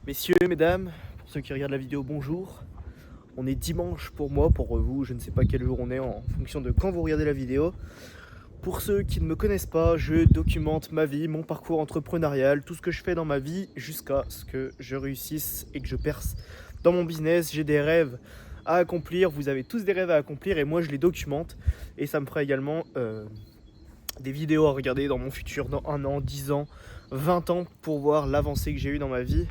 Messieurs, mesdames, pour ceux qui regardent la vidéo, bonjour. On est dimanche pour moi, pour vous, je ne sais pas quel jour on est en fonction de quand vous regardez la vidéo. Pour ceux qui ne me connaissent pas, je documente ma vie, mon parcours entrepreneurial, tout ce que je fais dans ma vie jusqu'à ce que je réussisse et que je perce dans mon business. J'ai des rêves à accomplir, vous avez tous des rêves à accomplir et moi je les documente. Et ça me fera également des vidéos à regarder dans mon futur, dans 1 an, 10 ans, 20 ans, pour voir l'avancée que j'ai eue dans ma vie.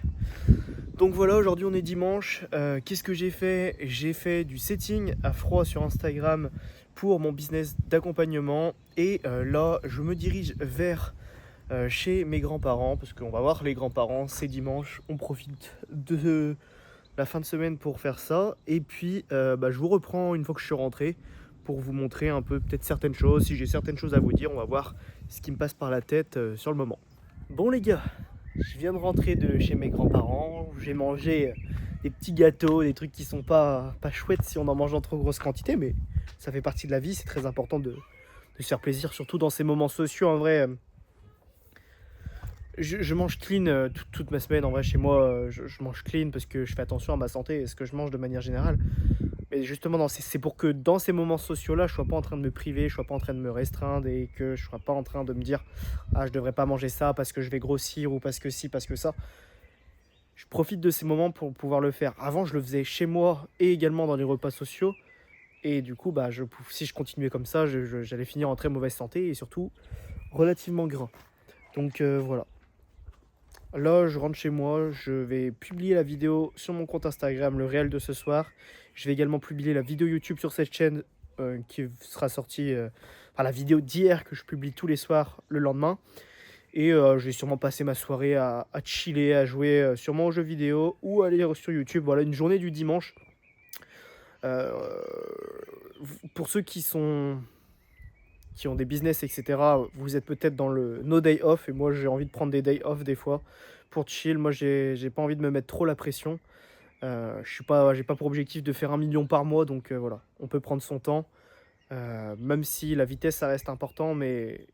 Donc voilà, aujourd'hui on est dimanche. Qu'est-ce que j'ai fait? J'ai fait du setting à froid sur Instagram pour mon business d'accompagnement. Et là, je me dirige vers chez mes grands-parents, parce qu'on va voir les grands-parents, c'est dimanche. On profite de la fin de semaine pour faire ça. Et puis, je vous reprends une fois que je suis rentré pour vous montrer un peu peut-être certaines choses. Si j'ai certaines choses à vous dire, on va voir ce qui me passe par la tête sur le moment. Bon les gars, je viens de rentrer de chez mes grands-parents, j'ai mangé des petits gâteaux, des trucs qui sont pas chouettes si on en mange en trop grosse quantité, mais ça fait partie de la vie, c'est très important de se faire plaisir, surtout dans ces moments sociaux. En vrai, je mange clean toute ma semaine, en vrai chez moi, je mange clean parce que je fais attention à ma santé et ce que je mange de manière générale. Mais justement, c'est pour que dans ces moments sociaux-là, je sois pas en train de me priver, je sois pas en train de me restreindre et que je sois pas en train de me dire ah je devrais pas manger ça parce que je vais grossir ou parce que ci, parce que ça. Je profite de ces moments pour pouvoir le faire. Avant, je le faisais chez moi et également dans les repas sociaux. Et du coup, si je continuais comme ça, j'allais finir en très mauvaise santé et surtout relativement gras. Donc voilà. Là, je rentre chez moi, je vais publier la vidéo sur mon compte Instagram, le réel de ce soir. Je vais également publier la vidéo YouTube sur cette chaîne qui sera sortie, la vidéo d'hier que je publie tous les soirs le lendemain. Et je vais sûrement passer ma soirée à chiller, à jouer sûrement aux jeux vidéo ou à aller sur YouTube. Voilà, une journée du dimanche. Euh, pour ceux qui ont des business, etc., vous êtes peut-être dans le no day off. Et moi, j'ai envie de prendre des day off des fois pour chill. Moi, j'ai pas envie de me mettre trop la pression. J'ai pas pour objectif de faire 1 million par mois. Donc voilà, on peut prendre son temps. Même si la vitesse, ça reste important. Mais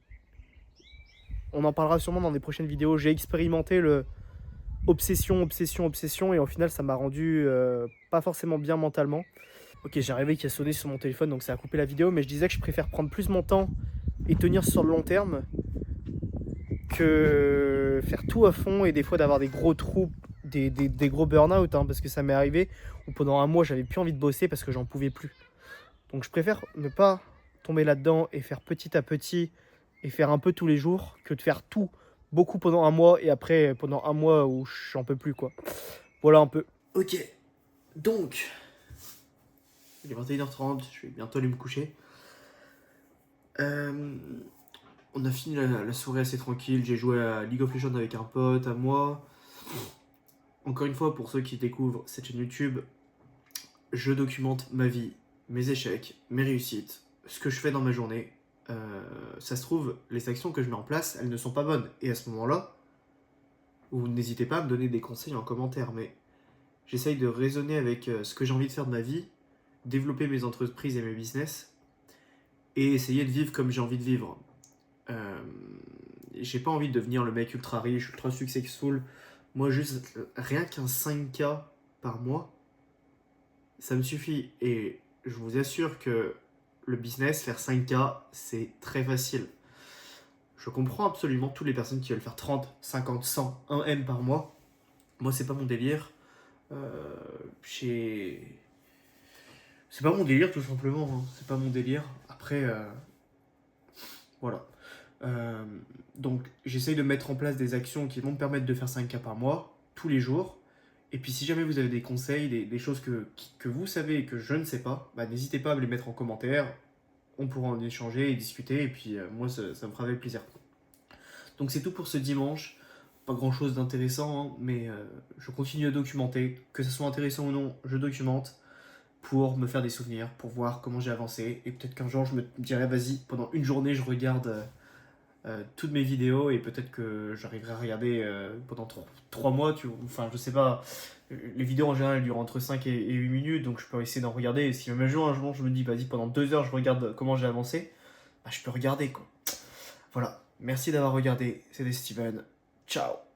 on en parlera sûrement dans des prochaines vidéos. J'ai expérimenté le obsession, obsession, obsession. Et au final, ça m'a rendu pas forcément bien mentalement. Ok, j'ai un réveil qui a sonné sur mon téléphone, donc ça a coupé la vidéo. Mais je disais que je préfère prendre plus mon temps et tenir sur le long terme que faire tout à fond et des fois d'avoir des gros trous, des gros burn-out. Parce que ça m'est arrivé où pendant 1 mois, j'avais plus envie de bosser parce que j'en pouvais plus. Donc je préfère ne pas tomber là-dedans et faire petit à petit et faire un peu tous les jours que de faire tout beaucoup pendant 1 mois et après pendant 1 mois où j'en peux plus quoi. Voilà un peu. Ok, donc il est 21h30, je vais bientôt aller me coucher. On a fini la soirée assez tranquille, j'ai joué à League of Legends avec un pote à moi. Encore une fois, pour ceux qui découvrent cette chaîne YouTube, je documente ma vie, mes échecs, mes réussites, ce que je fais dans ma journée. Ça se trouve, les actions que je mets en place, elles ne sont pas bonnes. Et à ce moment-là, vous n'hésitez pas à me donner des conseils en commentaire, mais j'essaye de raisonner avec ce que j'ai envie de faire de ma vie, développer mes entreprises et mes business, et essayer de vivre comme j'ai envie de vivre. J'ai pas envie de devenir le mec ultra riche, ultra successful. Moi, juste rien qu'un 5K par mois, ça me suffit. Et je vous assure que le business, faire 5K, c'est très facile. Je comprends absolument toutes les personnes qui veulent faire 30, 50, 100, 1 M par mois. Moi, c'est pas mon délire. C'est pas mon délire, tout simplement. C'est pas mon délire. Après, voilà. Donc, j'essaye de mettre en place des actions qui vont me permettre de faire 5K par mois, tous les jours. Et puis, si jamais vous avez des conseils, des choses que vous savez et que je ne sais pas, n'hésitez pas à me les mettre en commentaire. On pourra en échanger et discuter. Et puis, moi, ça me fera avec plaisir. Donc, c'est tout pour ce dimanche. Pas grand chose d'intéressant, mais je continue à documenter. Que ce soit intéressant ou non, je documente pour me faire des souvenirs, pour voir comment j'ai avancé. Et peut-être qu'un jour, je me dirai, vas-y, pendant une journée, je regarde toutes mes vidéos et peut-être que j'arriverai à regarder pendant 3 mois. Enfin, je sais pas. Les vidéos en général elles durent entre 5 et 8 minutes, donc je peux essayer d'en regarder. Et si même un jour je me dis, vas-y, pendant 2 heures, je regarde comment j'ai avancé, je peux regarder quoi. Voilà. Merci d'avoir regardé. C'était Steven. Ciao.